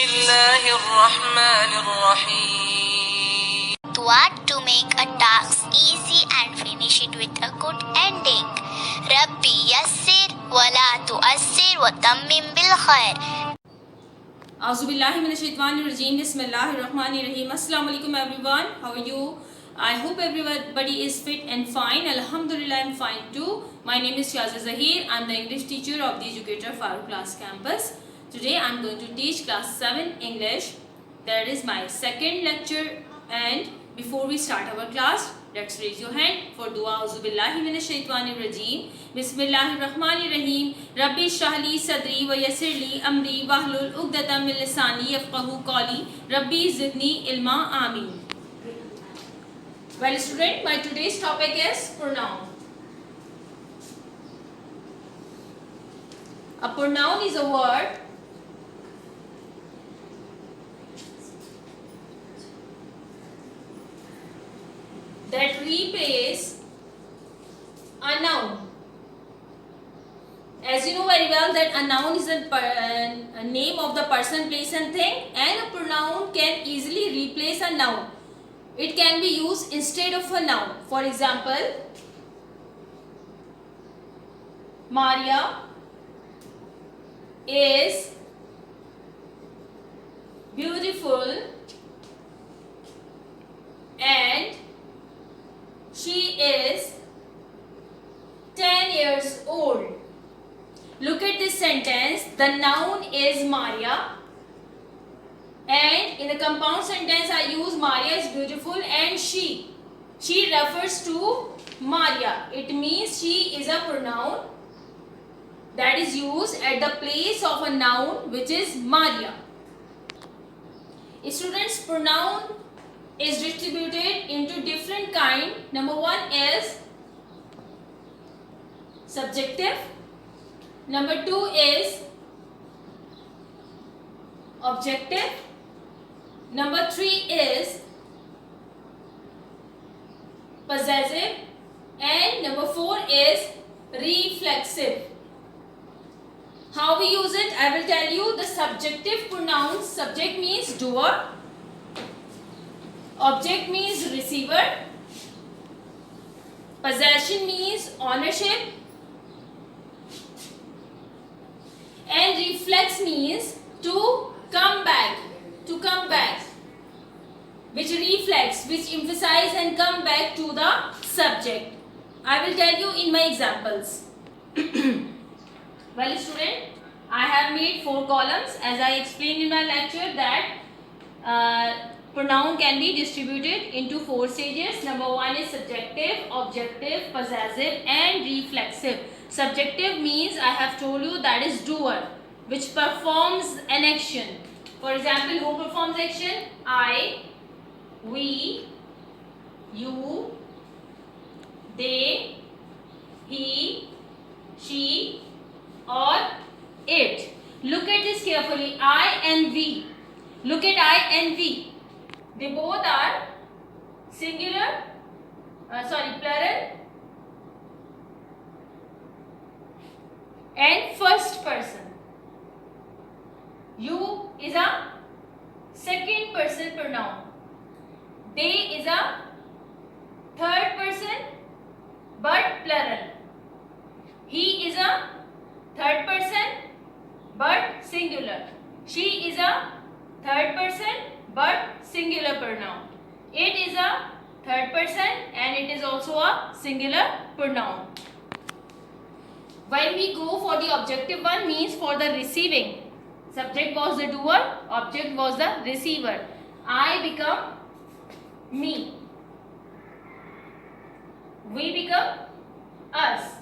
الله الرحمن الرحيم. What to make a task easy and finish it with a good ending. Rabbi yassir wa la tu'assir wa tammim bil khair. Auzubillahi minash-shaytanir-rajeem. Bismillahir-rahmanir-rahim. Assalamu alaikum everyone. How are you? I hope everybody is fit and fine. Alhamdulillah, I'm fine too. My name is Shaza Zahir. I'm the English teacher of the Educator Farooq Class Campus. Today I'm going to teach class 7 English. That is my second lecture, and before we start our class, let's raise your hand for dua. Auzubillahi minash-shaytanir-rajeem. Bismillahir-rahmanir-rahim. Rabbi shrah li sadri wa yassir li amri wahlul 'uqdatam min lisani yafqahu qawli. Rabbi zidni ilma. Amin. Well, student, my today's topic is pronoun. A pronoun is a word that replace a noun. As you know very well that a noun is a name of the person, place and thing, and a pronoun can easily replace a noun. It can be used instead of a noun. For example, Maria is beautiful and she is 10 years old. Look at this sentence. The noun is Maria, and in the compound sentence I use Maria is beautiful and she. She refers to Maria. It means she is a pronoun that is used at the place of a noun, which is Maria. Students, pronoun is distributed into different kind. Number one is subjective. Number two is objective. Number three is possessive, and number four is reflexive. How we use it, I will tell you. The subjective pronouns, subject means doer, object means receiver, possession means ownership, and reflex means to come back, which reflex, which emphasize and come back to the subject. I will tell you in my examples. Well, student, I have made 4 columns as I explained in my lecture that pronoun can be distributed into 4 stages. Number 1 is subjective, objective, possessive, and reflexive. Subjective means, I have told you, that is doer, which performs an action. For example, who performs action? I, we, you, they, he, she, or it. Look at this carefully. I and we. Look at I and we. They both are singular, plural and first person. You is a second person pronoun. They is a third person but plural. He is a third person but singular. She is a third person but singular pronoun. It is a third person and it is also a singular pronoun. When we go for the objective one, means for the receiving. Subject was the doer, object was the receiver. I become me. We become us.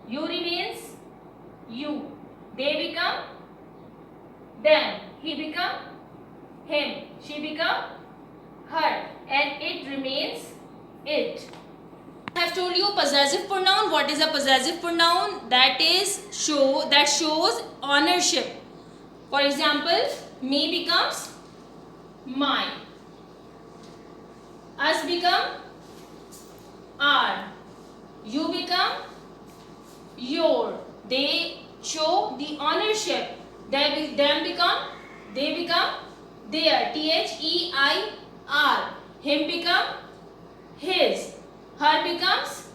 You remains you. They become them. He become him. She become her. And it remains it. I have told you possessive pronoun. What is a possessive pronoun? That shows ownership. For example, me becomes mine. Us become our. You become your. They show the ownership. They become their. Their. Him become his. Her becomes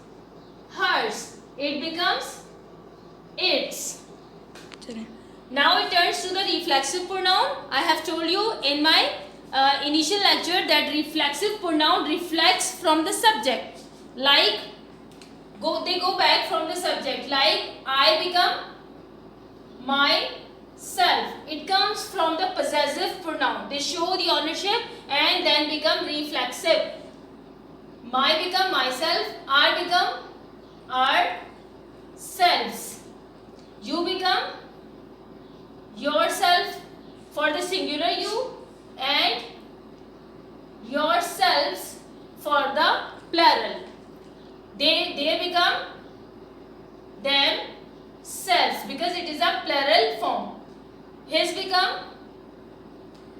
hers. It becomes its. Now it turns to the reflexive pronoun. I have told you in my initial lecture that reflexive pronoun reflects from the subject. Like they go back from the subject. Like I become myself. It comes from the possessive pronoun. They show the ownership and then become reflexive. My become myself. Our become ourselves. You become yourself for the singular you and yourselves for the plural. They become themselves because it is a plural form. His become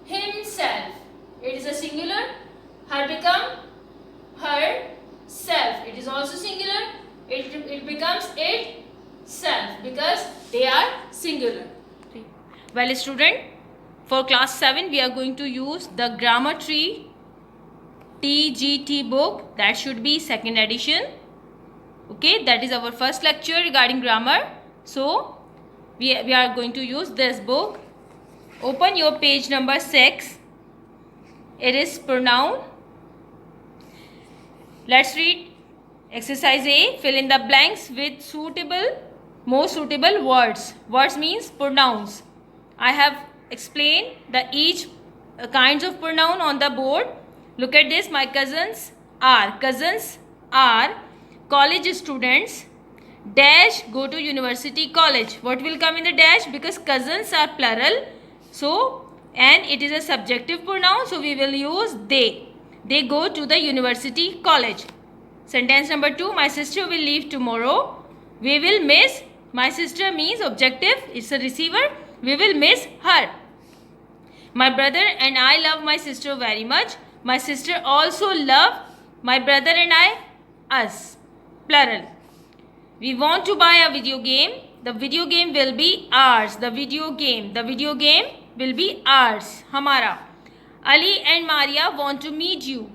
himself. It is a singular. Her become herself. It is also singular. It becomes itself because they are singular. Well, student, for class 7 we are going to use the Grammar Tree TGT book. That should be second edition. Okay, that is our first lecture regarding grammar. So we are going to use this book. Open your page number 6. It is pronoun. Let's read exercise A. Fill in the blanks with most suitable words. Words means pronouns. I have explained the each kinds of pronoun on the board. Look at this. My cousins are college students dash go to university college. What will come in the dash? Because cousins are plural, so and it is a subjective pronoun, so we will use they go to the university college. Sentence number 2. My sister will leave tomorrow. We will miss. My sister means objective, it's a receiver. We will miss her. My brother and I love my sister very much. My sister also love my brother and I us. Plural. We want to buy a video game. The video game will be ours. The video game will be ours. Hamara. Ali and Maria want to meet you.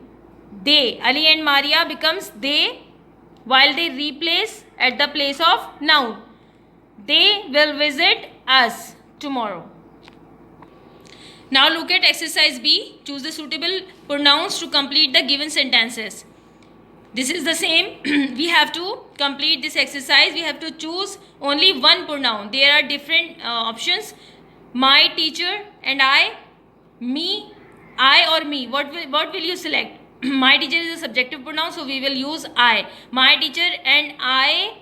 They. Ali and Maria becomes they while they replace at the place of noun. They will visit us tomorrow. Now look at exercise B. Choose the suitable pronouns to complete the given sentences. This is the same. We have to complete this exercise. We have to choose only one pronoun. There are different options. My teacher and I, me, I or me. What will you select? My teacher is a subjective pronoun, so we will use I. My teacher and I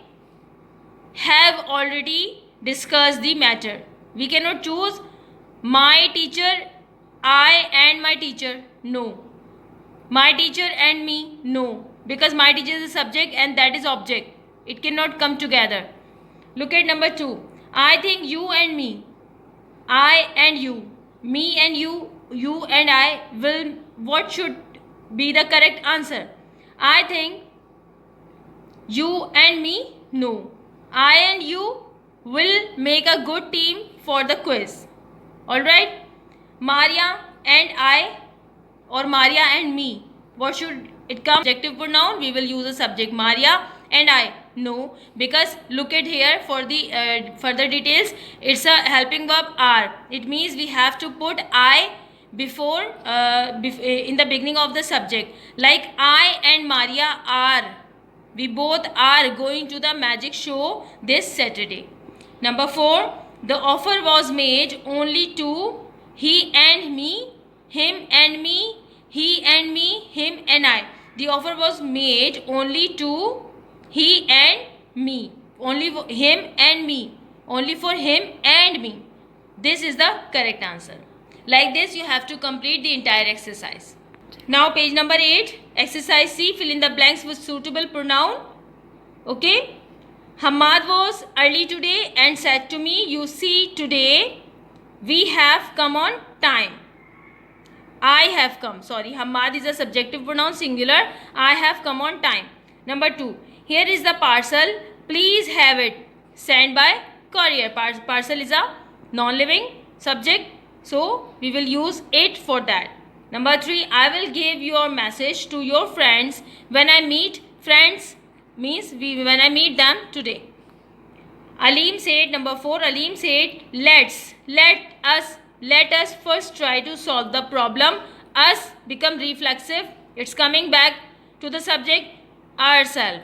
have already discussed the matter. We cannot choose my teacher, I and my teacher. No. My teacher and me. No. Because my teacher is a subject and that is object. It cannot come together. Look at number 2. I think you and me. I and you. Me and you. You and I will. What should be the correct answer? I think you and me. No. I and you will make a good team for the quiz. Alright. Maria and I or Maria and me. What should it come? Adjective pronoun. We will use a subject. Maria and I. No. Because look at here for the further details. It's a helping verb are. It means we have to put I before in the beginning of the subject. Like I and Maria are. We both are going to the magic show this Saturday. Number 4. The offer was made only to he and me, him and me, he and me, him and I. The offer was made only to he and me. Only for him and me. Only for him and me. This is the correct answer. Like this, you have to complete the entire exercise. Now page number 8. Exercise C. Fill in the blanks with suitable pronoun. Okay. Hamad was early today and said to me, you see, today we have come on time. I have come. Sorry, Hamad is a subjective pronoun, singular. I have come on time. Number 2. Here is the parcel. Please have it. Sent by courier. Parcel is a non-living subject. So we will use it for that. Number 3, I will give your message to your friends when I meet friends means when I meet them today. Aleem said, number 4, Aleem said, let us first try to solve the problem. Us become reflexive. It's coming back to the subject ourselves.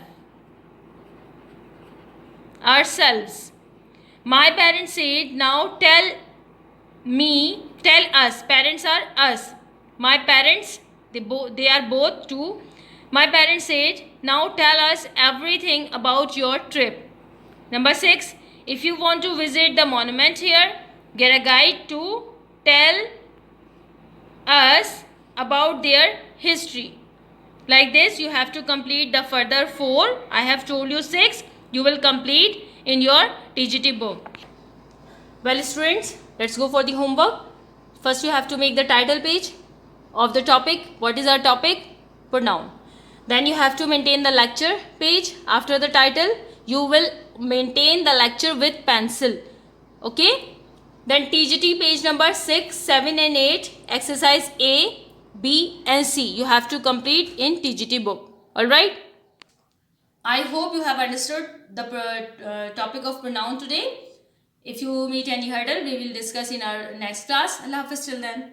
My parents said, now tell us. Parents are us. My parents, they are both two. My parents said, now tell us everything about your trip. Number 6, if you want to visit the monument here, get a guide to tell us about their history. Like this, you have to complete the further 4. I have told you 6. You will complete in your TGT book. Well, students, let's go for the homework. First, you have to make the title page of the topic. What is our topic? Pronoun. Then you have to maintain the lecture page after the title. You will maintain the lecture with pencil. Okay? Then TGT page number 6, 7 and 8, exercise A, B and C. You have to complete in TGT book. Alright? I hope you have understood the topic of pronoun today. If you meet any hurdle, we will discuss in our next class. Allah Hafiz till then.